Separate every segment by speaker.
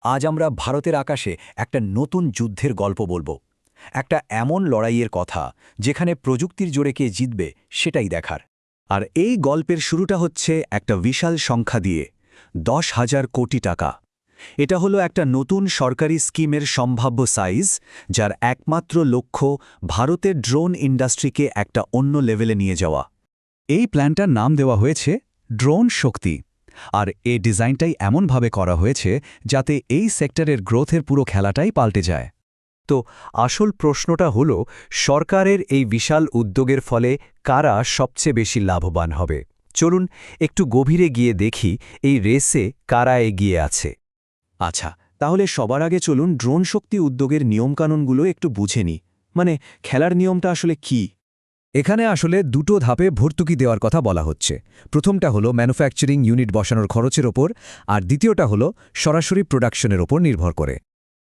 Speaker 1: আজ আমরা ভারতের আকাশে একটা নতুন যুদ্ধের গল্প বলবো। একটা এমন লড়াইয়ের কথা যেখানে প্রযুক্তির জোরে কে জিতবে সেটাই দেখার। আর এই গল্পের শুরুটা হচ্ছে একটা বিশাল সংখ্যা দিয়ে 10,000 কোটি টাকা। এটা হলো একটা নতুন সরকারি স্কিমের সম্ভাব্য সাইজ, যার একমাত্র লক্ষ্য ভারতের ড্রোন ইন্ডাস্ট্রিকে একটা অন্য লেভেলে নিয়ে যাওয়া। এই প্ল্যানটার নাম দেওয়া হয়েছে ড্রোন শক্তি। আর এই ডিজাইনটাই এমনভাবে করা হয়েছে যাতে এই সেক্টরের গ্রোথের পুরো খেলাটাই পাল্টে যায়। তো আসল প্রশ্নটা হলো, সরকারের এই বিশাল উদ্যোগের ফলে কারা সবচেয়ে বেশি লাভবান হবে? চলুন একটু গভীরে গিয়ে দেখি এই রেসে কারা এগিয়ে আছে। আচ্ছা, তাহলে সবার আগে চলুন ড্রোন শক্তি উদ্যোগের নিয়মকানুনগুলো একটু বুঝে নিই। মানে খেলার নিয়মটা আসলে কি?
Speaker 2: এখানে আসলে দুটো ধাপে ভর্তুকি দেওয়ার কথা বলা হচ্ছে। প্রথমটা হলো ম্যানুফ্যাকচারিং ইউনিট বসানোর খরচের ওপর, আর দ্বিতীয়টা হলো সরাসরি প্রোডাকশনের ওপর নির্ভর করে।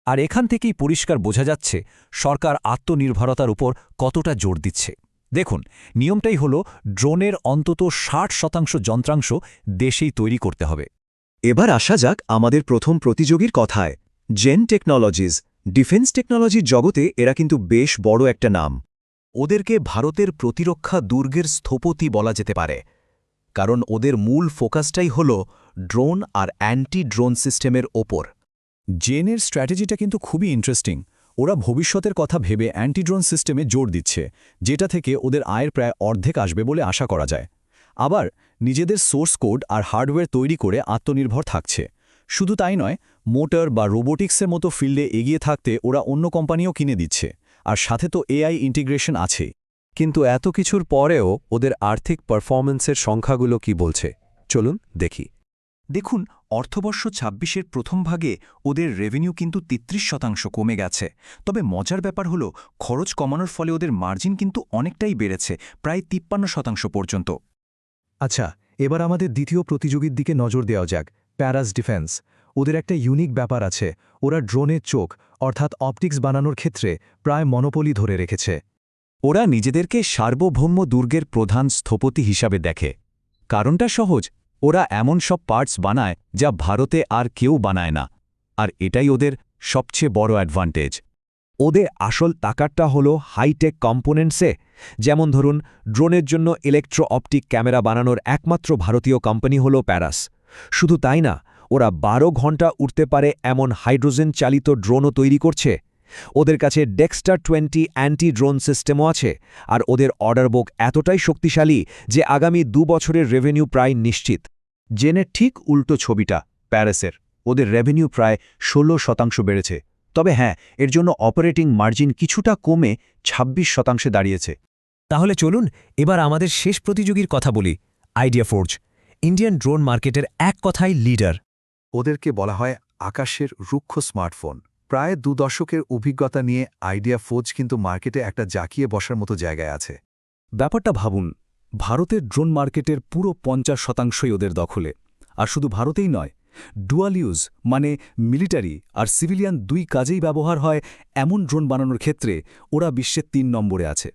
Speaker 1: আর এখান থেকেই পরিষ্কার বোঝা যাচ্ছে সরকার আত্মনির্ভরতার উপর কতটা জোর দিচ্ছে। দেখুন, নিয়মটাই হলো ড্রোনের অন্তত 60% যন্ত্রাংশ দেশেই তৈরি করতে হবে।
Speaker 3: এবার আসা যাক আমাদের প্রথম প্রতিযোগীর কথায়। Gen technologies. ডিফেন্স টেকনোলজির জগতে এরা কিন্তু বেশ বড় একটা নাম।
Speaker 1: ওদেরকে ভারতের প্রতিরক্ষা দুর্গের স্থপতি বলা যেতে পারে, কারণ ওদের মূল ফোকাসটাই হল ড্রোন আর অ্যান্টি ড্রোন সিস্টেমের ওপর। জেনের স্ট্র্যাটেজিটা কিন্তু খুবই ইন্টারেস্টিং। ওরা ভবিষ্যতের কথা ভেবে অ্যান্টি ড্রোন সিস্টেমে জোর দিচ্ছে, যেটা থেকে ওদের আয়ের প্রায় অর্ধেক আসবে বলে আশা করা যায়। আবার নিজেদের সোর্স কোড আর হার্ডওয়্যার তৈরি করে আত্মনির্ভর থাকছে। শুধু তাই নয়, মোটর বা রোবোটিক্সের মতো ফিল্ডে এগিয়ে থাকতে ওরা অন্য কোম্পানিও কিনে দিচ্ছে। আর সাথে তো এআই ইন্টিগ্রেশন আছে।
Speaker 4: কিন্তু এত কিছুর পরেও ওদের আর্থিক পারফরম্যান্সের সংখ্যাগুলো কি বলছে? চলুন দেখি।
Speaker 1: দেখুন, অর্থবর্ষ ২৬-এর প্রথম ভাগে ওদের রেভিনিউ কিন্তু ৩৩% কমে গেছে। তবে মজার ব্যাপার হলো, খরচ কমানোর ফলে ওদের মার্জিন কিন্তু অনেকটাই বেড়েছে, প্রায় ৫৩% পর্যন্ত।
Speaker 2: আচ্ছা, এবার আমাদের দ্বিতীয় প্রতিযোগীর দিকে নজর দেওয়া যাক, প্যারাস ডিফেন্স। ওদের একটা ইউনিক ব্যাপার আছে। ওরা ড্রোনের চোখ অর্থাৎ অপটিক্স বানানোর ক্ষেত্রে প্রায় মনোপলি ধরে রেখেছে।
Speaker 1: ওরা নিজেদেরকে সার্বভৌম দুর্গের প্রধান স্থপতি হিসাবে দেখে। কারণটা সহজ, ওরা এমন সব পার্টস বানায় যা ভারতে আর কেউ বানায় না। আর এটাই ওদের সবচেয়ে বড় অ্যাডভান্টেজ। ওদের আসল তাকাতটা হলো হাইটেক কম্পোনেন্টসে। যেমন ধরুন, ড্রোনের জন্য ইলেকট্রো অপটিক ক্যামেরা বানানোর একমাত্র ভারতীয় কোম্পানি হলো প্যারাস। শুধু তাই না, ওরা ১২ ঘন্টা উড়তে পারে এমন হাইড্রোজেন চালিত ড্রোনও তৈরি করছে। ওদের কাছে ডেক্সটার 20 অ্যান্টি ড্রোন সিস্টেমও আছে। আর ওদের অর্ডার বুক এতটাই শক্তিশালী যে আগামী ২ বছরের রেভিনিউ প্রায় নিশ্চিত।
Speaker 3: জেনের ঠিক উল্টো ছবিটা প্যারিসের। ওদের রেভিনিউ প্রায় ১৬% বেড়েছে। তবে হ্যাঁ, এর জন্য অপারেটিং মার্জিন কিছুটা কমে ২৬% দাঁড়িয়েছে।
Speaker 2: তাহলে চলুন এবার আমাদের শেষ প্রতিযোগীর কথা বলি, আইডিয়া ফোর্জ। ইন্ডিয়ান ড্রোন মার্কেটের এক কথায় লিডার।
Speaker 5: ওদেরকে বলা হয় আকাশের রুক্ষ স্মার্টফোন। প্রায় ২ দশকের অভিজ্ঞতা নিয়ে আইডিয়া ফোর্জ কিন্তু মার্কেটে একটা জাঁকিয়ে বসার মতো জায়গায় আছে।
Speaker 1: ব্যাপারটা ভাবুন, ভারতের ড্রোন মার্কেটের পুরো ৫০%ই ওদের দখলে। আর শুধু ভারতেই নয়, ডুয়াল ইউজ মানে মিলিটারি আর সিভিলিয়ান দুই কাজেই ব্যবহার হয় এমন ড্রোন বানানোর ক্ষেত্রে ওরা বিশ্বের ৩ নম্বরে আছে।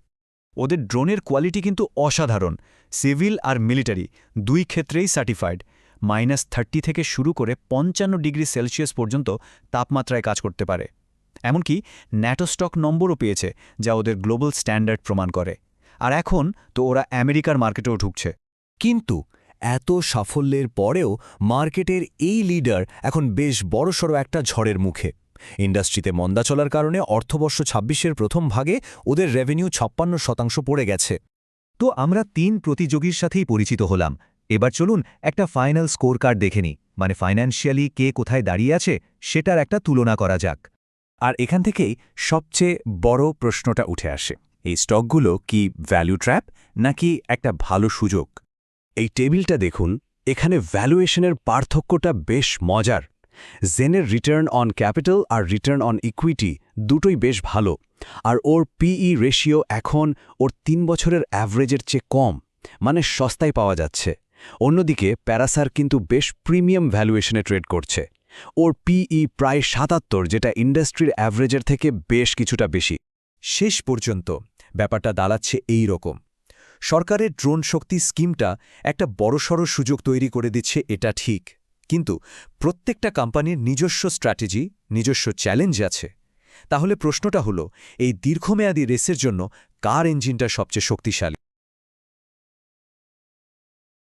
Speaker 1: ওদের ড্রোনের কোয়ালিটি কিন্তু অসাধারণ। সিভিল আর মিলিটারি দুই ক্ষেত্রেই সার্টিফাইড। -30 থেকে শুরু করে ৫৫°C পর্যন্ত তাপমাত্রায় কাজ করতে পারে। এমনকি ন্যাটো স্টক নম্বরও পেয়েছে, যা ওদের গ্লোবাল স্ট্যান্ডার্ড প্রমাণ করে। আর এখন তো ওরা আমেরিকার মার্কেটেও ঢুকছে। কিন্তু এত সাফল্যের পরেও মার্কেটের এই লিডার এখন বেশ বড়সড় একটা ঝড়ের মুখে। ইন্ডাস্ট্রিতে মন্দা চলার কারণে অর্থবর্ষ ২৬-এর প্রথম ভাগে ওদের রেভিনিউ ৫৬% পড়ে গেছে।
Speaker 3: তো আমরা ৩ প্রতিযোগীর সাথেই পরিচিত হলাম। এবার চলুন একটা ফাইনাল স্কোর কার্ড দেখে নিই। মানে ফাইন্যান্সিয়ালি কে কোথায় দাঁড়িয়ে আছে সেটার একটা তুলনা করা যাক।
Speaker 1: আর এখান থেকেই সবচেয়ে বড় প্রশ্নটা উঠে আসে, এই স্টকগুলো কি ভ্যালু ট্র্যাপ নাকি একটা ভালো সুযোগ? এই টেবিলটা দেখুন, এখানে ভ্যালুয়েশনের পার্থক্যটা বেশ মজার। জেনের রিটার্ন অন ক্যাপিটাল আর রিটার্ন অন ইকুইটি দুটোই বেশ ভালো। আর ওর পিই রেশিও এখন ওর ৩ বছরের অ্যাভারেজের চেয়ে কম, মানে সস্তায় পাওয়া যাচ্ছে। অন্যদিকে প্যারাসার কিন্তু বেশ প্রিমিয়াম ভ্যালুয়েশনে ট্রেড করছে। ওর পিই প্রায় ৭৭, যেটা ইন্ডাস্ট্রির অ্যাভারেজের থেকে বেশ কিছুটা বেশি। শেষ পর্যন্ত ব্যাপারটা দাঁড়াচ্ছে এই রকম। সরকারের ড্রোন শক্তি স্কিমটা একটা বড়সড় সুযোগ তৈরি করে দিচ্ছে, এটা ঠিক।
Speaker 4: কিন্তু প্রত্যেকটা কোম্পানির নিজস্ব স্ট্র্যাটেজি, নিজস্ব চ্যালেঞ্জ আছে। তাহলে প্রশ্নটা হলো, এই দীর্ঘমেয়াদী রেসের জন্য কার ইঞ্জিনটা সবচেয়ে শক্তিশালী?